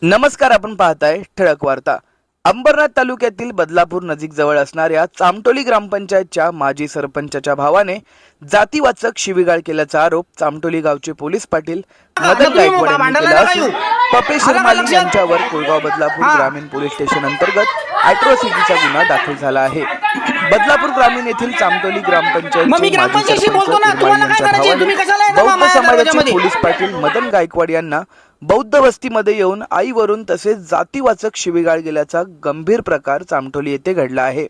नमस्कार, आपण पाहताय ठळक वार्ता। अंबरनाथ तालुक्यातील बदलापूर नजीक जवळ असणाऱ्या चामटोली ग्रामपंचायतच्या माजी सरपंचाच्या भावाने जातीवाचक शिवीगाळ केल्याचा आरोप चामटोली गावचे पोलीस पाटील मदन गायकवाड यांनी केला असून पपे शर्माली यांच्यावर कुळगाव बदलापूर ग्रामीण पोलीस स्टेशन अंतर्गत अॅट्रॉसिटीचा गुन्हा दाखल झाला आहे। बदलापूर ग्रामीण येथील चामटोली ग्रामपंचायतचे माजी सरपंच बौद्ध समाजाचे पोलीस पाटील मदन गायकवाड यांना बौद्ध वस्तीमध्ये येऊन आईवरून तसेच जातीवाचक शिवीगाळ गेल्याचा गंभीर प्रकार चामटोली येथे घडला आहे।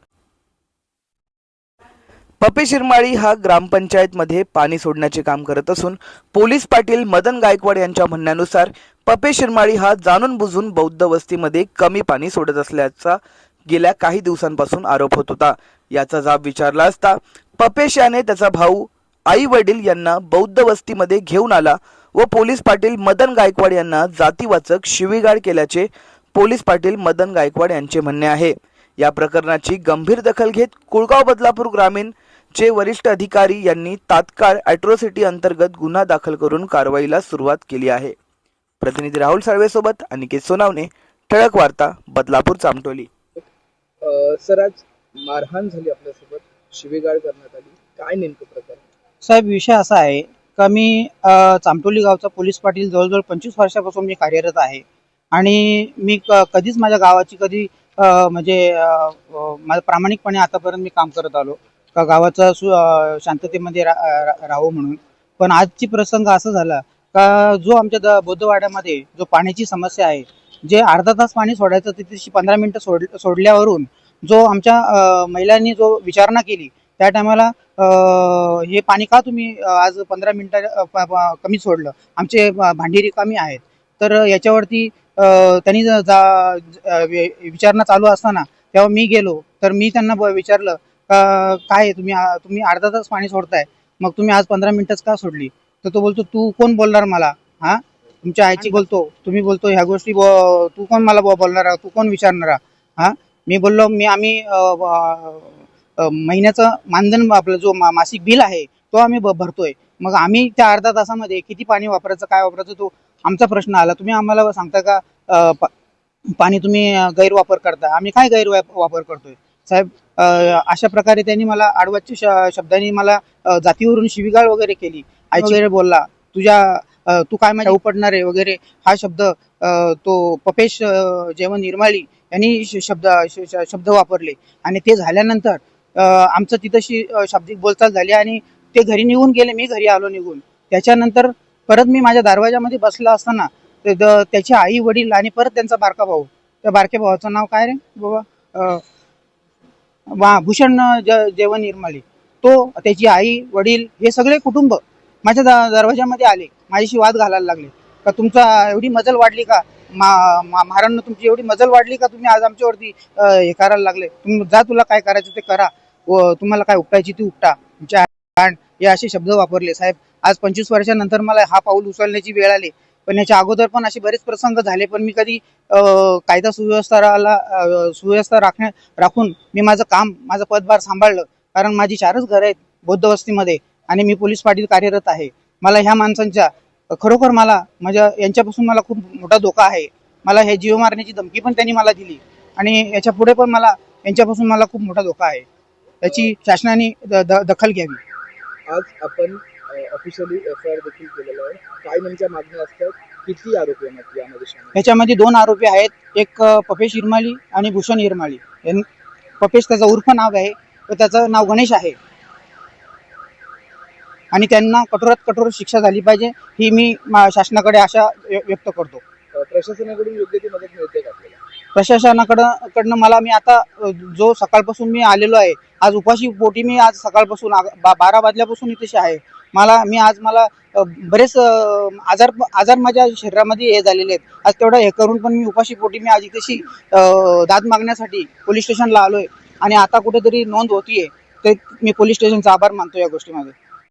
पपे शिरमाळी हा ग्रामपंचायतमध्ये पाणी सोडण्याचे काम करत असून पोलीस पाटील मदन गायकवाड यांच्या म्हणण्यानुसार पपे शिरमाळी हा जाणून बुजून बौद्ध वस्तीमध्ये कमी पाणी सोडत असल्याचा गेल्या काही दिवसांपासून आरोप होत होता। याचा जाब विचारला असता पपेश याने त्याचा भाऊ आई वडील यांना बौद्ध वस्तीमध्ये घेऊन आला व पोलीस पाटील मदन गायकवाड यांना जातीवाचक शिवीगाळ केल्याचे पोलीस पाटील मदन गायकवाड यांचे म्हणणे आहे। या प्रकरणाची गंभीर दखल घेत कुळगाव बदलापूर ग्रामीण चे वरिष्ठ अधिकारी यांनी तात्काळ अॅट्रॉसिटी अंतर्गत गुन्हा दाखल करून कारवाईला सुरुवात केली आहे। प्रतिनिधी राहुल साळवे सोबत अनिकेत सोनावणे, ठळक वार्ता, बदलापूर चामटोली। सर, आज मारहाण झाली, आपल्यासोबत शिवीगाळ करण्यात आली, काय नेमकं प्रकार? साहेब, विषय असा आहे का मी चामटोली गावचा पोलीस पाटील जवळजवळ 25 वर्षापासून मी कार्यरत आहे आणि मी कधीच माझ्या गावाची कधी म्हणजे माझं प्रामाणिकपणे आतापर्यंत मी काम करत आलो का गावाचा शांततेमध्ये राहावं म्हणून। पण आजची प्रसंग असा झाला का जो आमच्या बौद्धवाड्यामध्ये जो पाण्याची समस्या आहे, जे अर्धा तास पाणी सोडायचं तिथे 15 मिनिटं सोडल्यावरून जो आमच्या महिलांनी जो विचारणा केली त्या टायमाला हे पाणी का तुम्ही आज 15 मिनिटं कमी सोडलं, आमचे भांडी रिकामी आहेत। तर याच्यावरती त्यांनी विचारणा चालू असताना तेव्हा मी गेलो तर मी त्यांना विचारलं काय तुम्ही अर्धा तास पाणी सोडताय, मग तुम्ही आज 15 मिनिटच का सोडली? तर तो बोलतो, तू कोण बोलणार मला? हा, तुमच्या आईची बोलतो, तुम्ही बोलतो ह्या गोष्टी, तू कोण मला बोलणार, तू कोण विचारणारा? हा, मी बोललो आम्ही महिन्याचं मानधन आपलं जो मासिक बिल आहे तो आम्ही भरतोय, मग आम्ही त्या अर्धा तासामध्ये किती पाणी वापरायचं काय वापरायचं तो आमचा प्रश्न आला। तुम्ही आम्हाला सांगता का पाणी तुम्ही गैरवापर करता? आम्ही काय गैरवापर करतोय? साहेब, अशा प्रकारे त्यांनी मला आडवाच्या शब्दांनी मला जातीवरून शिवीगाळ वगैरे केली, आई वगैरे बोलला, तू काय माझ्या उपडणार आहे वगैरे हा शब्द तो पपेश जेवण निर्माळी यांनी शब्द वापरले। आणि ते झाल्यानंतर आमचं तिथंशी शाब्दिक बोलचाल झाली आणि ते घरी निघून गेले, मी घरी आलो निघून। त्याच्यानंतर परत मी माझ्या दरवाजामध्ये बसला असताना त्याचे आई वडील आणि परत त्यांचा बारका भाऊ, त्या बारक्या भावाचं नाव काय रे बाबा, भूषण जेवण निर्माळी, तो त्याची आई वडील हे सगळे कुटुंब माझ्या दरवाजामध्ये आले, माझ्याशी वाद घालायला लागले का तुमचा एवढी मजल वाढली का, महाराष्ट्र तुमची एवढी मजल वाढली का तुम्ही आज आमच्यावरती हे करायला लागले, तुम्ही जा, तुला काय करायचं ते करा, व तुम्हाला काय उपटायची ती उपटा, तुमच्या हे असे शब्द वापरले। साहेब, आज 25 वर्षानंतर मला हा पाऊल उचलण्याची वेळ आली, पण याच्या अगोदर पण असे बरेच प्रसंग झाले, पण मी कधी कायदा सुव्यवस्था राखून मी माझं काम, माझं पदभार सांभाळलं, कारण माझी 4च घरं आहेत बौद्ध वस्तीमध्ये आणि मी पोलीस पाटील कार्यरत आहे। मला ह्या माणसांच्या खरोखर यांच्यापासून मला खूप मोठा धोका आहे। मला हे जीव मारण्याची धमकी पण त्यांनी मला दिली आणि याच्या पुढे पण यांच्यापासून मला खूप मोठा धोका आहे, याची शासनाने दखल घ्यावी। आज आपण ऑफिशियली एफआयआर देखील केलेला आहे, काय नेमक्या मागण्या असतात, किती आरोपी आहेत यामध्ये? याच्यामध्ये 2 आरोपी आहेत, एक पपेश हिरमाळी आणि भूषण हिरमाळी। पपेश त्याचं उर्फ नाव आहे व त्याचं नाव गणेश आहे आणि त्यांना कठोरात कठोर शिक्षा झाली पाहिजे ही मी शासनाकडे आशा व्यक्त करतो। प्रशासनाकडून योग्य ती मदत मिळते का आपल्याला? प्रशासनाकडनं मी आता जो सकाळपासून मी आलेलो आहे, आज उपाशी पोटी मी आज सकाळपासून 12 वाजल्यापासून इथे आहे। मला बरेच आजार माझ्या शरीरामध्ये हे झालेले आहेत, आज तेवढं हे करून पण मी उपाशी पोटी मी आज इथेशी दाद मागण्यासाठी पोलीस स्टेशनला आलोय आणि आता कुठेतरी नोंद होतीये, ते मी पोलीस स्टेशनचा आभार मानतो या गोष्टीमध्ये।